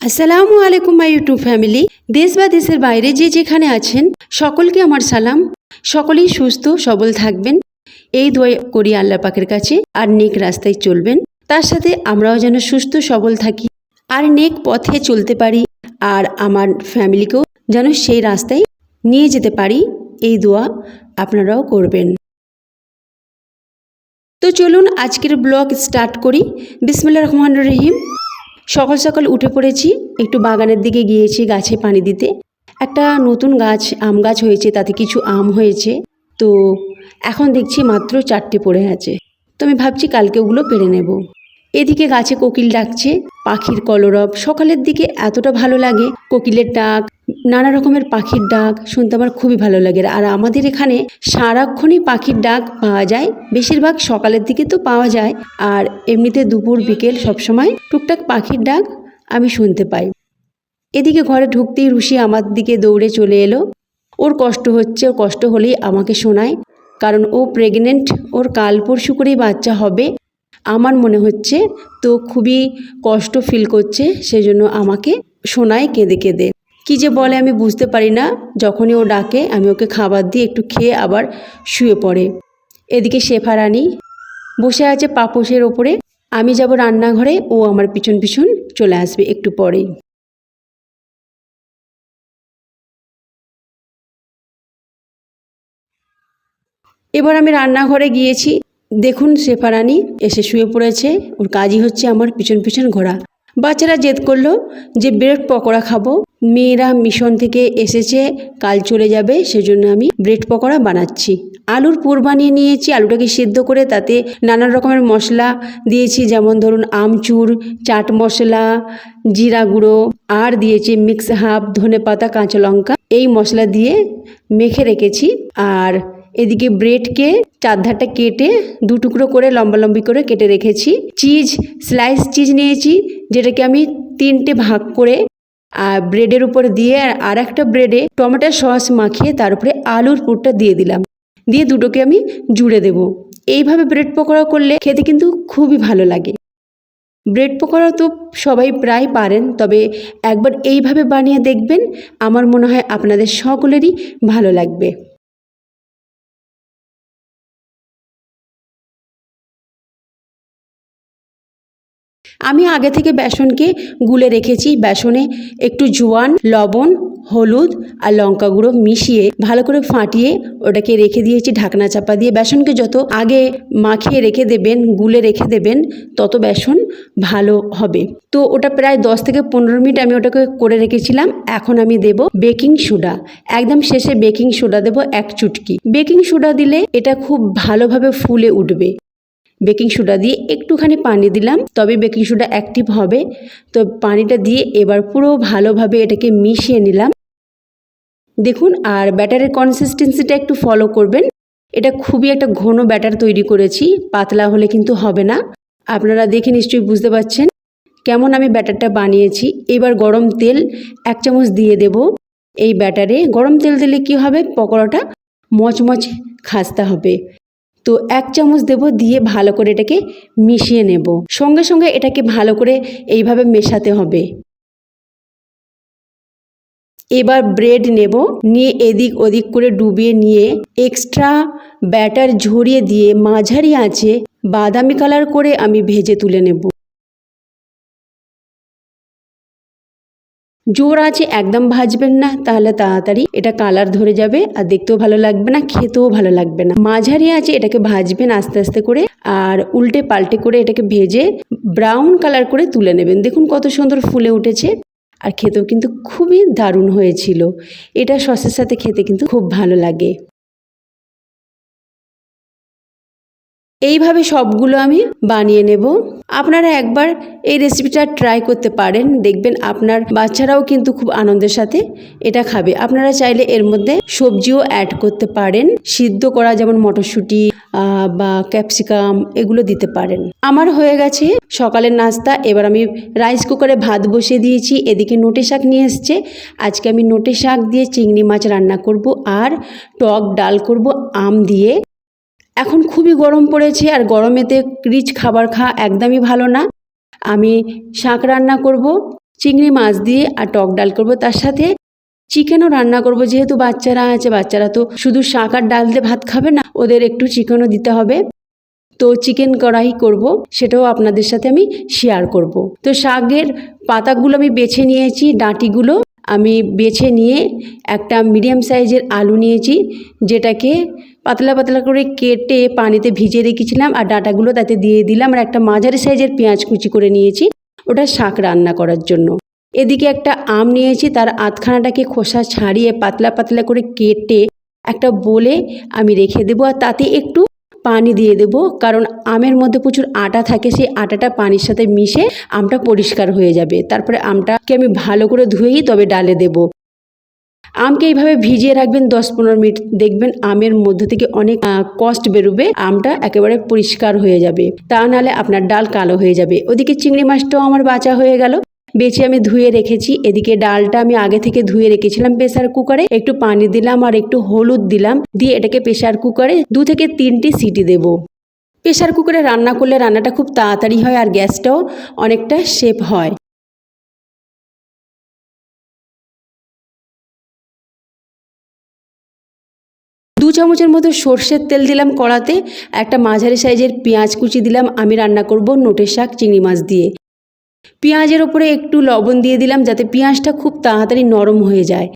আসসালামু আলাইকুম my YouTube family. দেশ বা দেশের বাইরে যে যেখানে আছেন সকলকে আমার সালাম। সকলেই সুস্থ সবল থাকবেন এই দোয়া করি আল্লাহ পাকের কাছে, আর নেক রাস্তায় চলবেন। তার সাথে আমরাও যেন সুস্থ সবল থাকি আর নেক পথে চলতে পারি, আর আমার ফ্যামিলিকেও যেন সেই রাস্তায় নিয়ে যেতে পারি, এই দোয়া আপনারাও করবেন। তো চলুন আজকের ব্লগ স্টার্ট করি। বিসমিল্লাহির রহমানির রহিম। সকাল সকাল উঠে পড়েছি, একটু বাগানের দিকে গিয়েছি গাছে পানি দিতে। একটা নতুন গাছ, আম গাছ হয়েছে, তাতে কিছু আম হয়েছে। তো এখন দেখছি মাত্র 4টে পড়ে আছে। তো আমি ভাবছি কালকে ওগুলো পেড়ে নেব। এদিকে গাছে কোকিল ডাকছে, পাখির কলরব সকালের দিকে এতটা ভালো লাগে। কোকিলের ডাক, নানা রকমের পাখির ডাক শুনতে আমার খুবই ভালো লাগে। আর আমাদের এখানে সারাক্ষণই পাখির ডাক পাওয়া যায়, বেশিরভাগ সকালের দিকে তো পাওয়া যায়, আর এমনিতে দুপুর বিকেল সবসময় টুকটাক পাখির ডাক আমি শুনতে পাই। এদিকে ঘরে ঢুকতেই রুশি আমার দিকে দৌড়ে চলে এলো। ওর কষ্ট হচ্ছে, ওর কষ্ট হলেই আমাকে শোনায়, কারণ ও প্রেগনেন্ট, ওর কাল পরশু করেই বাচ্চা হবে আমার মনে হচ্ছে। তো খুবই কষ্ট ফিল করছে, সেজন্য আমাকে শোনায় কেঁদে কেঁদে। কী যে বলে আমি বুঝতে পারি না। যখনই ও ডাকে আমি ওকে খাবার দিয়ে একটু খেয়ে আবার শুয়ে পড়ে। এদিকে শেফা রানী বসে আছে পাপোশের ওপরে। আমি যাব রান্নাঘরে, ও আমার পিছন পিছন চলে আসবে একটু পরেই। এবার আমি রান্নাঘরে গিয়েছি, দেখুন শেফা রানী এসে শুয়ে পড়েছে। ওর কাজই হচ্ছে আমার পিছন পিছন ঘোরা। বাচ্চারা জেদ করলো যে ব্রেড পকোড়া খাবো। মেয়েরা মিশন থেকে এসেছে, কাল চলে যাবে, সেজন্য আমি ব্রেড পকোড়া বানাচ্ছি। আলুর পুর বানিয়ে নিয়েছি, আলুটাকে সিদ্ধ করে তাতে নানান রকমের মশলা দিয়েছি, যেমন ধরুন আমচুর, চাট মশলা, জিরা গুঁড়ো, আর দিয়েছি মিক্স হাফ ধনেপাতা কাঁচা লঙ্কা। এই মশলা দিয়ে মেখে রেখেছি। আর এদিকে ব্রেডকে চারধারটা কেটে দু টুকরো করে লম্বা লম্বি করে কেটে রেখেছি। চিজ, স্লাইস চিজ নিয়েছি, যেটাকে আমি 3টে ভাগ করে আর ব্রেডের উপর দিয়ে আর একটা ব্রেডে টমেটো সস মাখিয়ে তার উপরে আলুর পুরটা দিয়ে দিলাম, দিয়ে দুটোকে আমি জুড়ে দেব। এইভাবে ব্রেড পকোড়া করলে খেতে কিন্তু খুবই ভালো লাগে। ব্রেড পকোড়া তো সবাই প্রায় পারেন, তবে একবার এইভাবে বানিয়ে দেখবেন, আমার মনে হয় আপনাদের সকলেরই ভালো লাগবে। আমি আগে থেকে বেসনকে গুলে রেখেছি। বেসনে একটু জোয়ান, লবণ, হলুদ আর লঙ্কা গুঁড়ো মিশিয়ে ভালো করে ফাটিয়ে ওটাকে রেখে দিয়েছি ঢাকনা চাপা দিয়ে। বেসনকে যত আগে মাখিয়ে রেখে দেবেন, গুলে রেখে দেবেন, তত বেসন ভালো হবে। তো ওটা প্রায় 10 থেকে 15 মিনিট আমি ওটাকে করে রেখেছিলাম। এখন আমি দেব বেকিং সোডা। একদম শেষে বেকিং সোডা দেব 1 চুটকি। বেকিং সোডা দিলে এটা খুব ভালোভাবে ফুলে উঠবে। বেকিং সোডা দিয়ে একটুখানি পানি দিলাম, তবে বেকিং সোডা অ্যাক্টিভ হবে। তো পানিটা দিয়ে এবার পুরো ভালোভাবে এটাকে মিশিয়ে নিলাম। দেখুন, আর ব্যাটারের কনসিস্টেন্সিটা একটু ফলো করবেন। এটা খুবই একটা ঘন ব্যাটার তৈরি করেছি, পাতলা হলে কিন্তু হবে না। আপনারা দেখে নিশ্চয়ই বুঝতে পারছেন কেমন আমি ব্যাটারটা বানিয়েছি। এবার গরম তেল 1 চামচ দিয়ে দেব এই ব্যাটারে। গরম তেল দিলে কি হবে, পকোড়াটা মচমচে খাস্তা হবে। তো 1 চামচ দেব, দিয়ে ভালো করে এটাকে মিশিয়ে নেব। সঙ্গে সঙ্গে এটাকে ভালো করে এইভাবে মেশাতে হবে। এবার ব্রেড নেব, নিয়ে এদিক ওদিক করে ডুবিয়ে নিয়ে এক্সট্রা ব্যাটার ঝরিয়ে দিয়ে মাঝারি আঁচে বাদামি কালার করে আমি ভেজে তুলে নেব। জোর আছে একদম ভাজবেন না, তাহলে তাড়াতাড়ি এটা কালার ধরে যাবে আর দেখতেও ভালো লাগবে না, খেতেও ভালো লাগবে না। মাঝারি আছে এটাকে ভাজবেন আস্তে আস্তে করে, আর উল্টে পাল্টে করে এটাকে ভেজে ব্রাউন কালার করে তুলে নেবেন। দেখুন কত সুন্দর ফুলে উঠেছে, আর খেতেও কিন্তু খুবই দারুণ হয়েছিল। এটা সসের সাথে খেতে কিন্তু খুব ভালো লাগে। এইভাবে সবগুলো আমি বানিয়ে নেব। আপনারা একবার এই রেসিপিটা ট্রাই করতে পারেন, দেখবেন আপনার বাচ্চারাও কিন্তু খুব আনন্দের সাথে এটা খাবে। আপনারা চাইলে এর মধ্যে সবজিও অ্যাড করতে পারেন, সিদ্ধ করা, যেমন মটরশুঁটি বা ক্যাপসিকাম, এগুলো দিতে পারেন। আমার হয়ে গেছে সকালের নাস্তা। এবার আমি রাইস কুকারে ভাত বসিয়ে দিয়েছি। এদিকে নোটে শাক নিয়ে এসছে, আজকে আমি নোটে শাক দিয়ে চিংড়ি মাছ রান্না করব, আর টক ডাল করব আম দিয়ে। এখন খুবই গরম পড়েছে, আর গরমেতে রিচ খাবার খাওয়া একদমই ভালো না। আমি শাক রান্না করব, চিংড়ি মাছ দিয়ে আর টক ডাল করব, তার সাথে চিকেনও রান্না করব। যেহেতু বাচ্চারা আছে, বাচ্চারা তো শুধু শাক আর ডাল দিয়ে ভাত খাবে না, ওদের একটু চিকেনও দিতে হবে। তো চিকেন কড়াই করব, সেটাও আপনাদের সাথে আমি শেয়ার করব। তো শাকের পাতাগুলো আমি বেছে নিয়েছি, ডাঁটিগুলো আমি বেছে নিয়ে একটা মিডিয়াম সাইজের আলু নিয়েছি, যেটাকে পাতলা পাতলা করে কেটে পানিতে ভিজিয়ে রেখেছিলাম, আর ডাঁটাগুলো তাতে দিয়ে দিলাম। আর একটা মাঝারি সাইজের পেঁয়াজ কুচি করে নিয়েছি, ওটা শাক রান্না করার জন্য। এদিকে একটা আম নিয়েছি, তার আধখানাটাকে খোসা ছাড়িয়ে পাতলা পাতলা করে কেটে একটা বোলে আমি রেখে দেবো, আর তাতে একটু পানি দিয়ে দেব, কারণ আমের মধ্যে প্রচুর আটা থাকে, সেই আটাটা পানির সাথে মিশে আমটা পরিষ্কার হয়ে যাবে। তারপরে আমটাকে আমি ভালো করে ধুয়েই তবে ডালে দেব। আমকে এইভাবে ভিজিয়ে রাখবেন 10-15 মিনিট, দেখবেন আমের মধ্য থেকে অনেক কষ্ট বেরোবে, আমটা একেবারে পরিষ্কার হয়ে যাবে, তা নাহলে আপনার ডাল কালো হয়ে যাবে। ওদিকে চিংড়ি মাছটাও আমার বাছা হয়ে গেল, বেছে আমি ধুয়ে রেখেছি। এদিকে ডালটা আমি আগে থেকে ধুয়ে রেখেছিলাম প্রেসার কুকারে, একটু পানি দিলাম আর একটু হলুদ দিলাম, দিয়ে এটাকে প্রেসার কুকারে 2 থেকে 3টি সিটি দেব। প্রেসার কুকারে রান্না করলে রান্নাটা খুব তাড়াতাড়ি হয় আর গ্যাসটাও অনেকটা সেভ হয়। দু চামচের মতো সর্ষের তেল দিলাম কড়াতে, একটা মাঝারি সাইজের পেঁয়াজ কুচি দিলাম। আমি রান্না করব নোটের শাক চিংড়ি মাছ দিয়ে। পেঁয়াজের ওপরে একটু লবণ দিয়ে দিলাম, যাতে পেঁয়াজটা খুব তাড়াতাড়ি নরম হয়ে যায়।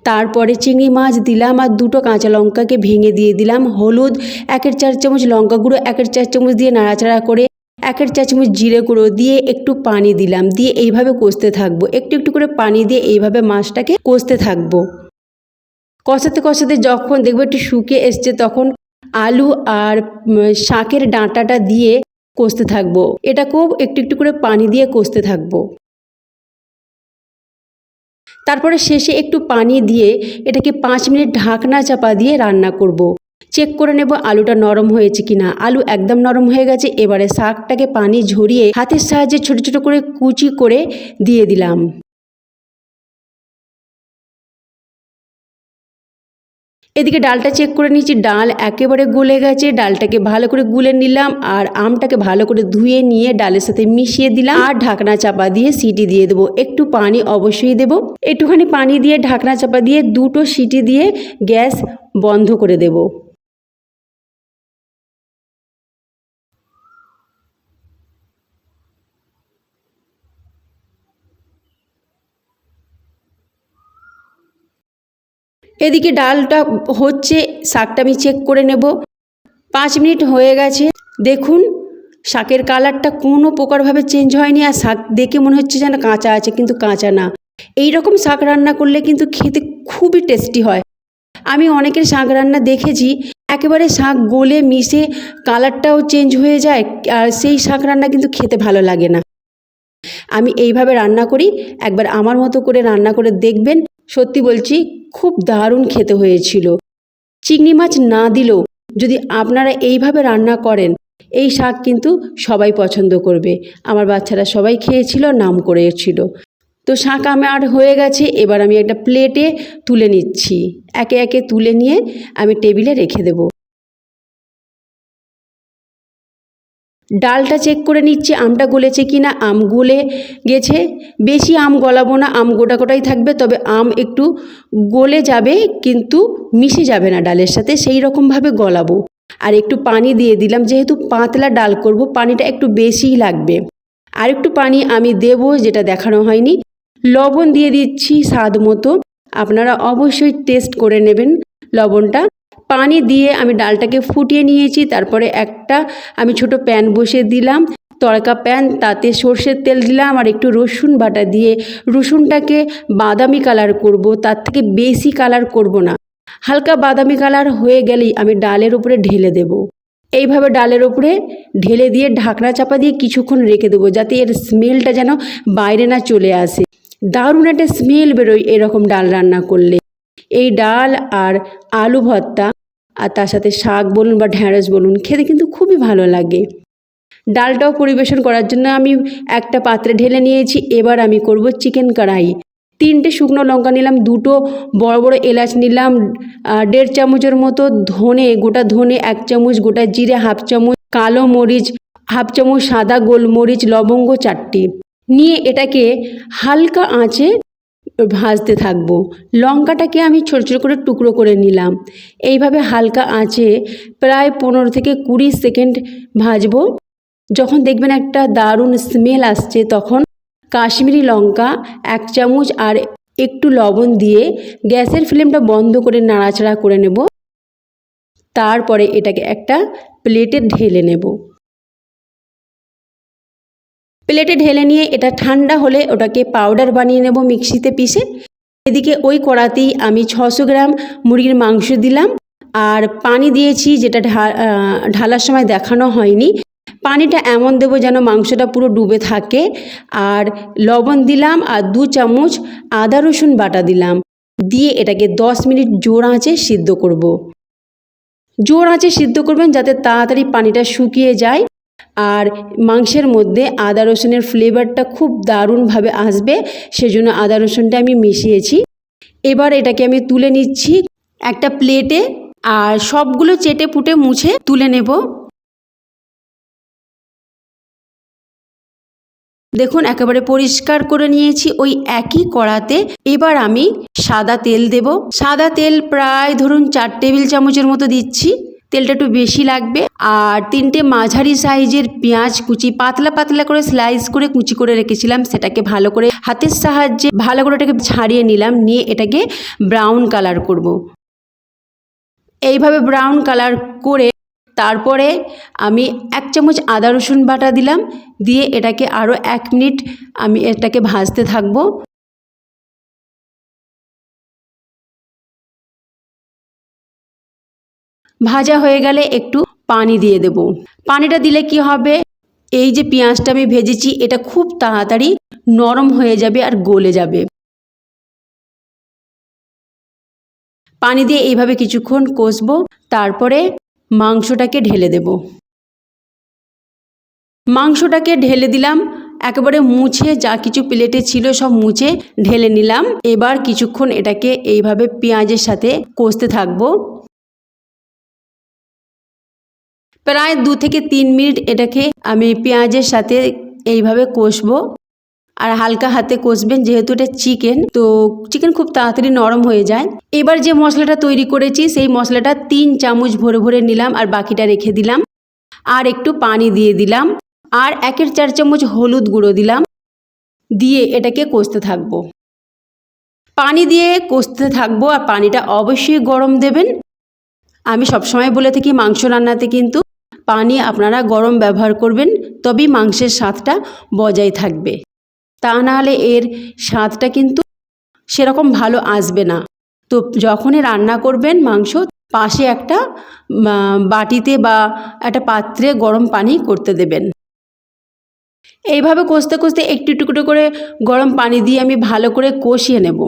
তারপরে চিংড়ি মাছ দিলাম আর 2টো কাঁচা লঙ্কাকে ভেঙে দিয়ে দিলাম। হলুদ 1/4 চামচ, লঙ্কা গুঁড়ো 1/4 চামচ দিয়ে নাড়াচাড়া করে 1/4 চামচ জিরে গুঁড়ো দিয়ে একটু পানি দিলাম, দিয়ে এইভাবে কষতে থাকবো। একটু একটু করে পানি দিয়ে এইভাবে মাছটাকে কষতে থাকবো। কষাতে কষাতে যখন দেখবো একটু শুকিয়ে এসছে, তখন আলু আর শাকের ডাঁটাটা দিয়ে কষতে থাকবো। এটাকেও একটু একটু করে পানি দিয়ে কষতে থাকবো। তারপরে শেষে একটু পানি দিয়ে এটাকে 5 মিনিট ঢাকনা চাপা দিয়ে রান্না করব। চেক করে নেব আলুটা নরম হয়েছে কিনা। আলু একদম নরম হয়ে গেছে। এবারে শাকটাকে পানি ঝরিয়ে হাতের সাহায্যে ছোট ছোট করে কুচি করে দিয়ে দিলাম। এদিকে ডালটা চেক করে নিয়েছি, ডাল একেবারে গলে গেছে। ডালটাকে ভালো করে গুলে নিলাম আর আমটাকে ভালো করে ধুয়ে নিয়ে ডালের সাথে মিশিয়ে দিলাম আর ঢাকনা চাপা দিয়ে সিটি দিয়ে দেবো। একটু পানি অবশ্যই দেব। একটুখানি পানি দিয়ে ঢাকনা চাপা দিয়ে 2টো সিটি দিয়ে গ্যাস বন্ধ করে দেব। এদিকে ডালটা হচ্ছে, শাকটা আমি চেক করে নেব। 5 মিনিট হয়ে গেছে। দেখুন শাকের কালারটা কোনো প্রকারভাবে চেঞ্জ হয়নি, আর শাক দেখে মনে হচ্ছে যেন কাঁচা আছে, কিন্তু কাঁচা না। এই রকম শাক রান্না করলে কিন্তু খেতে খুবই টেস্টি হয়। আমি অনেকের শাক রান্না দেখেছি একেবারে শাক গলে মিশে কালারটাও চেঞ্জ হয়ে যায়, আর সেই শাক রান্না কিন্তু খেতে ভালো লাগে না। আমি এইভাবে রান্না করি, একবার আমার মতো করে রান্না করে দেখবেন। সত্যি বলছি, খুব দারুণ খেতে হয়েছিল। চিংড়ি মাছ না দিলেও যদি আপনারা এইভাবে রান্না করেন, এই শাক কিন্তু সবাই পছন্দ করবে। আমার বাচ্চারা সবাই খেয়েছিল, নাম করেছিল। তো শাক আমার হয়ে গেছে। এবার আমি একটা প্লেটে তুলে নিচ্ছি। একে একে তুলে নিয়ে আমি টেবিলে রেখে দেব। ডালটা চেক করে নিচ্ছি আমটা গলেছে কিনা। আম গলে গেছে। বেশি আম গলাবো না, আম গোটা গোটাই থাকবে, তবে আম একটু গলে যাবে কিন্তু মিশে যাবে না ডালের সাথে, সেই রকমভাবে গলাবো। আর একটু পানি দিয়ে দিলাম, যেহেতু পাতলা ডাল করব পানিটা একটু বেশিই লাগবে। আর একটু পানি আমি দেব, যেটা দেখানো হয়নি। লবণ দিয়ে দিচ্ছি স্বাদ মতো, আপনারা অবশ্যই টেস্ট করে নেবেন লবণটা। পানি দিয়ে আমি ডালটাকে ফুটিয়ে নিয়েছি। তারপরে একটা আমি ছোট প্যান বসিয়ে দিলাম, তড়কা প্যান, তাতে সর্ষের তেল দিলাম আর একটু রসুন বাটা দিয়ে রসুনটাকে বাদামি কালার করব, তার থেকে বেশি কালার করব না। হালকা বাদামি কালার হয়ে গেলেই আমি ডালের উপরে ঢেলে দেব। এইভাবে ডালের উপরে ঢেলে দিয়ে ঢাকনা চাপা দিয়ে কিছুক্ষণ রেখে দেবো, যাতে এর স্মেলটা যেন বাইরে না চলে আসে। দারুণ একটা স্মেল বেরোয় এরকম ডাল রান্না করলে। এই ডাল আর আলু ভর্তা আর তার সাথে শাক বলুন বা ঢ্যাঁড়স বলুন, খেতে কিন্তু খুবই ভালো লাগে। ডালটাও পরিবেশন করার জন্য আমি একটা পাত্রে ঢেলে নিয়েছি। এবার আমি করব চিকেন কড়াই। 3টে শুকনো লঙ্কা নিলাম, 2টো বড় বড় এলাচ নিলাম, 1.5 চামচের মতো ধনে, গোটা ধনে 1 চামচ, গোটা জিরে 1/2 চামচ, কালো মরিচ 1/2 চামচ, সাদা গোলমরিচ, লবঙ্গ 4টি, নিয়ে এটাকে হালকা আঁচে ভাজতে থাকবো। লঙ্কাটাকে আমি ছোট ছোট করে টুকরো করে নিলাম। এইভাবে হালকা আঁচে প্রায় 15 থেকে 20 সেকেন্ড ভাজবো। যখন দেখবেন একটা দারুণ স্মেল আসছে, তখন কাশ্মীরি লঙ্কা 1 চামচ আর একটু লবণ দিয়ে গ্যাসের ফ্লেমটা বন্ধ করে নাড়াচাড়া করে নেব। তারপরে এটাকে একটা প্লেটে ঢেলে নেব। প্লেটে ঢেলে নিয়ে এটা ঠান্ডা হলে ওটাকে পাউডার বানিয়ে নেব মিক্সিতে পিষে। এদিকে ওই কড়াতেই আমি 600 গ্রাম মুরগির মাংস দিলাম আর পানি দিয়েছি, যেটা ঢালার সময় দেখানো হয়নি। পানিটা এমন দেবো যেন মাংসটা পুরো ডুবে থাকে। আর লবণ দিলাম আর 2 চামচ আদা রসুন বাটা দিলাম। দিয়ে এটাকে 10 মিনিট জোর আঁচে সিদ্ধ করব। জোর আঁচে সিদ্ধ করবেন যাতে তাড়াতাড়ি পানিটা শুকিয়ে যায় আর মাংসের মধ্যে আদা রসুনের ফ্লেভারটা খুব দারুণভাবে আসবে, সেজন্য আদা রসুনটা আমি মিশিয়েছি। এবার এটাকে আমি তুলে নিচ্ছি একটা প্লেটে আর সবগুলো চেটে পুটে মুছে তুলে নেব। দেখুন একেবারে পরিষ্কার করে নিয়েছি ওই একই কড়াতে। এবার আমি সাদা তেল দেব। সাদা তেল প্রায় ধরুন 4 টেবিল চামচের মতো দিচ্ছি। তেলটা একটু বেশি লাগবে। আর 3টে মাঝারি সাইজের পেঁয়াজ কুচি পাতলা পাতলা করে স্লাইস করে কুচি করে রেখেছিলাম, সেটাকে ভালো করে হাতের সাহায্যে ভালো করে এটাকে ছাড়িয়ে নিলাম। নিয়ে এটাকে ব্রাউন কালার করব। এইভাবে ব্রাউন কালার করে তারপরে আমি 1 চামচ আদা রসুন বাটা দিলাম। দিয়ে এটাকে আরও 1 মিনিট আমি এটাকে ভাজতে থাকবো। ভাজা হয়ে গেলে একটু পানি দিয়ে দেব। পানিটা দিলে কি হবে, এই যে পেঁয়াজটা আমি ভেজেছি এটা খুব তাড়াতাড়ি নরম হয়ে যাবে আর গলে যাবে। পানি দিয়ে এইভাবে কিছুক্ষণ কষবো। তারপরে মাংসটাকে ঢেলে দেব। মাংসটাকে ঢেলে দিলাম, একেবারে মুছে যা কিছু প্লেটে ছিল সব মুছে ঢেলে নিলাম। এবার কিছুক্ষণ এটাকে এইভাবে পেঁয়াজের সাথে কষতে থাকবো। প্রায় 2 থেকে 3 মিনিট এটাকে আমি পেঁয়াজের সাথে এইভাবে কষবো। আর হালকা হাতে কষবেন, যেহেতু এটা চিকেন, তো চিকেন খুব তাড়াতাড়ি নরম হয়ে যায়। এবার যে মশলাটা তৈরি করেছি সেই মশলাটা 3 চামচ ভরে ভরে নিলাম আর বাকিটা রেখে দিলাম। আর একটু পানি দিয়ে দিলাম আর 1/4 চামচ হলুদ গুঁড়ো দিলাম। দিয়ে এটাকে কষতে থাকবো। পানি দিয়ে কষতে থাকবো আর পানিটা অবশ্যই গরম দেবেন। আমি সবসময় বলে থাকি মাংস রান্নাতে কিন্তু পানি আপনারা গরম ব্যবহার করবেন, তবেই মাংসের স্বাদটা বজায় থাকবে। তা নাহলে এর স্বাদটা কিন্তু সেরকম ভালো আসবে না। তো যখনই রান্না করবেন মাংস, পাশে একটা বাটিতে বা একটা পাত্রে গরম পানি করতে দেবেন। এইভাবে কষতে কষতে একটু একটু করে গরম পানি দিয়ে আমি ভালো করে কষিয়ে নেব।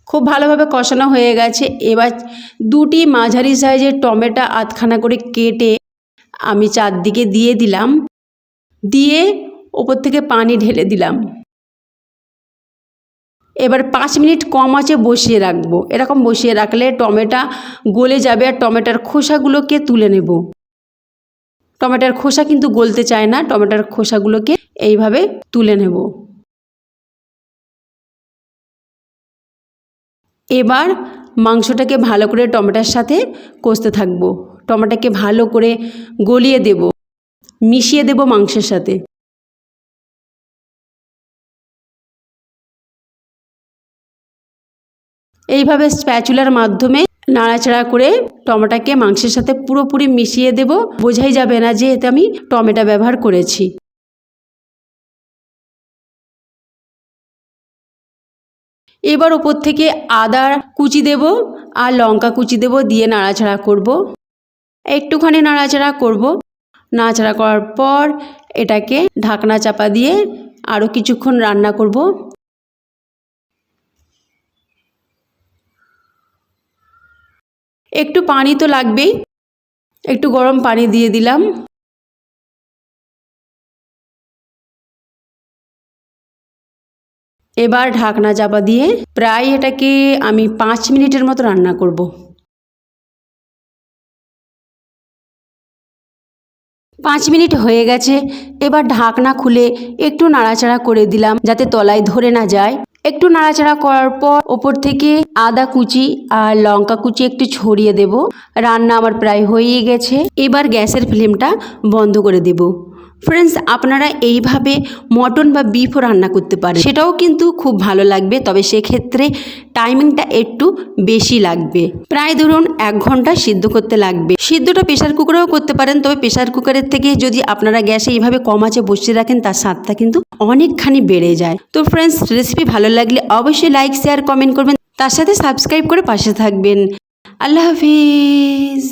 খুব ভালোভাবে কষানো হয়ে গেছে। এবার 2টি মাঝারি সাইজের টমেটো আধখানা করে কেটে আমি চারদিকে দিয়ে দিলাম। দিয়ে ওপর থেকে পানি ঢেলে দিলাম। এবার 5 মিনিট কম আঁচে বসিয়ে রাখবো। এরকম বসিয়ে রাখলে টমেটো গলে যাবে আর টমেটোর খোসাগুলোকে তুলে নেব। টমেটোর খোসা কিন্তু গলতে চায় না, টমেটোর খোসাগুলোকে এইভাবে তুলে নেব। এবার মাংসটাকে ভালো করে টমেটোর সাথে কষতে থাকবো। টমেটোকে ভালো করে গলিয়ে দেব, মিশিয়ে দেব মাংসের সাথে। এইভাবে স্প্যাচুলার মাধ্যমে নাড়াচাড়া করে টমেটোকে মাংসের সাথে পুরোপুরি মিশিয়ে দেব। বোঝাই যাবে না যে এতে আমি টমেটো ব্যবহার করেছি। এবার ওপর থেকে আদা কুচি দেব আর লঙ্কা কুচি দেব, দিয়ে নাড়াচাড়া করব। একটুখানি নাড়াচাড়া করব। নাড়াচাড়া করার পর এটাকে ঢাকনা চাপা দিয়ে আরও কিছুক্ষণ রান্না করব। একটু পানি তো লাগবেই, একটু গরম পানি দিয়ে দিলাম। এবার ঢাকনা চাপা দিয়ে প্রায় এটাকে আমি 5 মিনিটের মতো রান্না করব। 5 মিনিট হয়ে গেছে। এবার ঢাকনা খুলে একটু নাড়াচাড়া করে দিলাম যাতে তলায় ধরে না যায়। একটু নাড়াচাড়া করার পর ওপর থেকে আদা কুচি আর লঙ্কা কুচি একটু ছড়িয়ে দেব। রান্না আমার প্রায় হয়েই গেছে। এবার গ্যাসের ফ্লেমটা বন্ধ করে দেব। ফ্রেন্ডস, আপনারা এইভাবে মটন বা বিফও রান্না করতে পারেন, সেটাও কিন্তু খুব ভালো লাগবে। তবে সেক্ষেত্রে টাইমিংটা একটু বেশি লাগবে, প্রায় ধরুন 1 ঘন্টা সিদ্ধ করতে লাগবে। সিদ্ধটা প্রেশার কুকারেও করতে পারেন, তবে প্রেশার কুকারের থেকে যদি আপনারা গ্যাসে এইভাবে কম আঁচে বসিয়ে রাখেন তার স্বাদটা কিন্তু অনেকখানি বেড়ে যায়। তো ফ্রেন্ডস, রেসিপি ভালো লাগলে অবশ্যই লাইক, শেয়ার, কমেন্ট করবেন, তার সাথে সাবস্ক্রাইব করে পাশে থাকবেন। আল্লাহ হাফিজ।